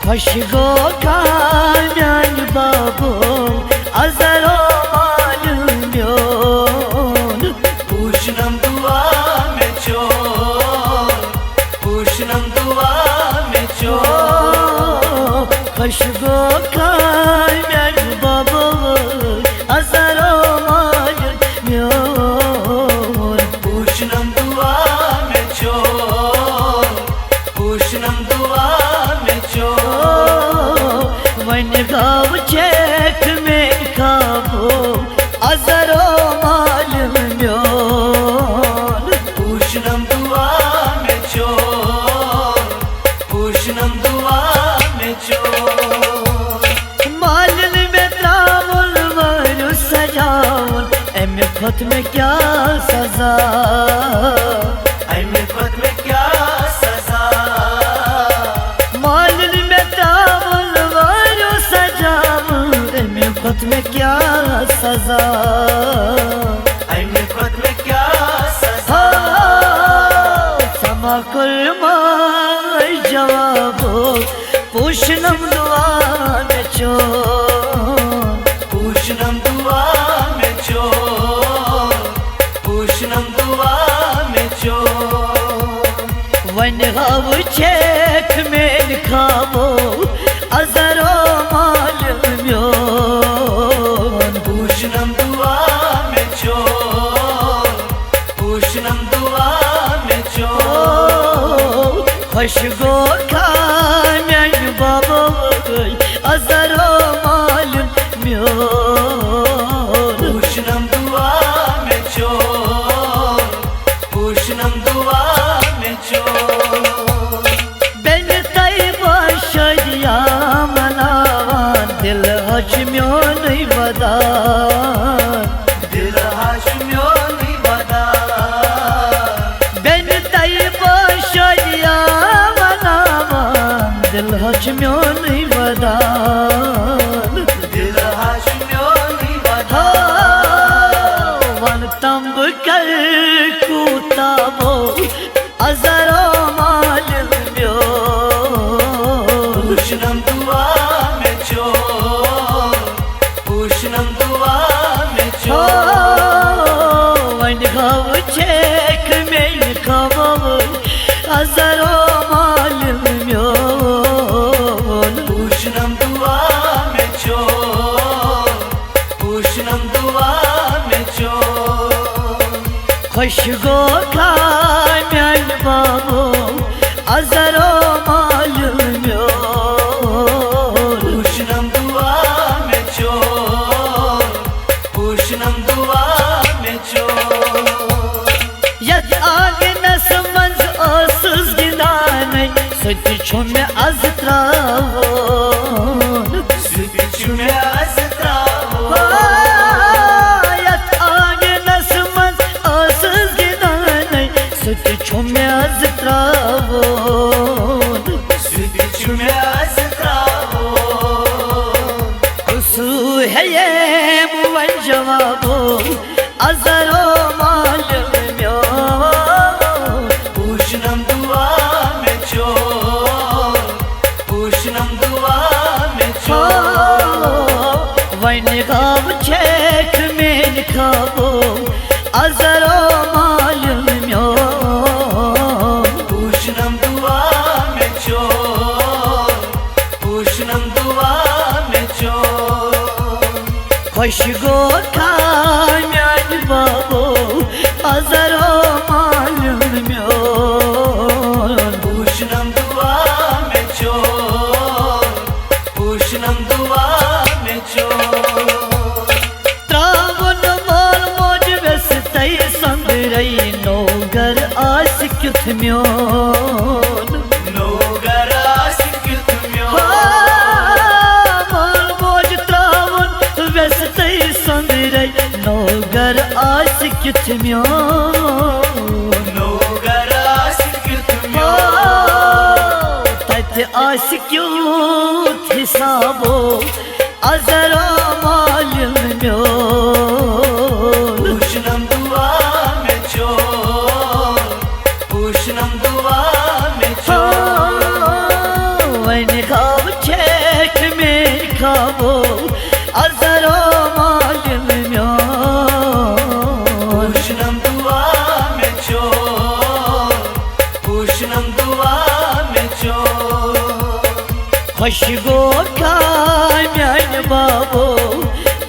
खुश गो काम्यान बाबो अजरो माल म्योन पूशनम दुआ में चोर पूशनम दुआ में चोर खुश गो काम्यान बाबो अजरो माल म्योन पूशनम दुआ में चोर पूशनम दुआ में चोर वन गाव चेक में खाबो अजरो माल म्योन पूशनम दुआ में चोर पूशनम दुआ में चोर मालन में त्रावल मरु सजावल एम खुद में क्या सजा में खुद में क्या सजा मालन में त्रावल मरु सजावल एम खुद में क्या सजा में खुद में क्या सजा समा कुर्बान जवाबो पूशनम दुआ में चोर पूशनम दुआ में चोर पूशनम दुआ में चोर वन हव चेक में खाबो अजरो माल म्योन पूशनम दुआ में चोर पूशनम दुआ में चोर खुश गो काम्यान बाबो अजरो माल म्योन पूशनम दुआ में चोर पूशनम दुआ में चोर बेन तैबा शदिया मनावान दिल हजम्योन वदान दिल हाशम्यो निवदा बेन तैबा शदिया मनावान दिल हजम्योन वदान दिल हाशम्यो निवदा वन तंब कर कूताबो अजरो माल म्योन पूशनम दुआ में चोर पूशनम दुआ में चोर वन घाव चेक में खाबो अजरो माल म्योन पूशनम दुआ में चोर पूशनम दुआ में चोर खुश गो काम्यान बाबो अजरो माल म्योन पूशनम दुआ में चोर पूशनम दुआ में चोर यत आगे नस मंज ओसुस गिनाने सच छुम अज त्रावोन बिछु में अस्त्रावो यत आगे नस मंज ओसुस गिनाने सच छुम अज त्रावोन बिछु में अस्त्रावो खुशू है ये मुवन जवाबो अजरो माल म्योन पूशनम दुआ में चोर पूशनम दुआ में चोर वन गाव चेक में खाबो अजरो माल म्योन पूशनम दुआ में चोर पूशनम दुआ में चोर खुश गो काम्यान बाबो अजरो माल म्योन पूशनम दुआ में चोर पूशनम दुआ में चोर त्रावन माल मोज वेस तई संदरई नोगर आस क्युथ म्योन नोगर आशिक तुम्यो माल मोज त्रावन वेस तई संदरई नोगर आस क्युथ म्योन नोगर आशिक तुम्यो तत आस क्युथ हिसाबो अजरो माल म्योन पूशनम दुआ में चोर पूशनम दुआ में चोर वन गाव खुश गो म्यान बाबो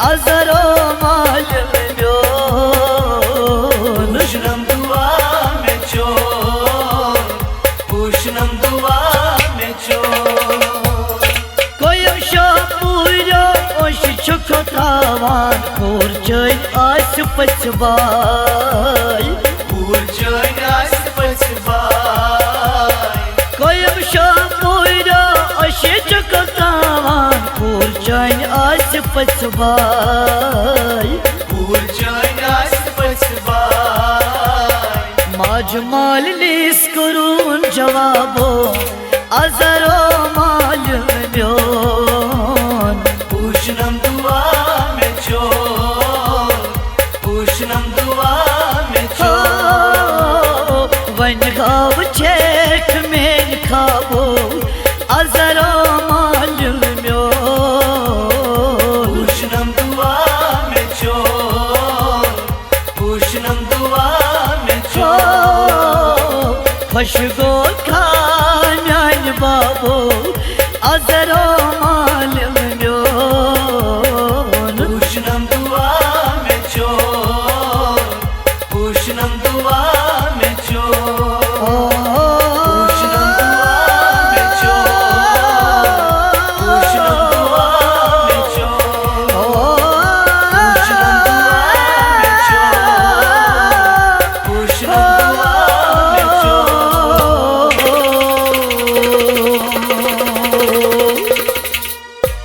अजरो माल म्यो पूशनम दुआ में चोर पूशनम दुआ में चोर कोयम शापूरो ओश चुको थावान कोर चैन आस पचबाई पूर चैन आस पचबाई कोयम शापूरो ओश चुको थावान कोर चैन आस पचबाई पूर चैन आस पचबाई माज माल लिस करून जवाबो अजरो माल म्योन पूशनम दुआ में चोर पूशनम दुआ में चोर वन गाव छेठ में खाबो अजरो माल म्योन पूशनम दुआ में चोर पूशनम दुआ में चोर खुश गो म्यान बाबो अजरो माल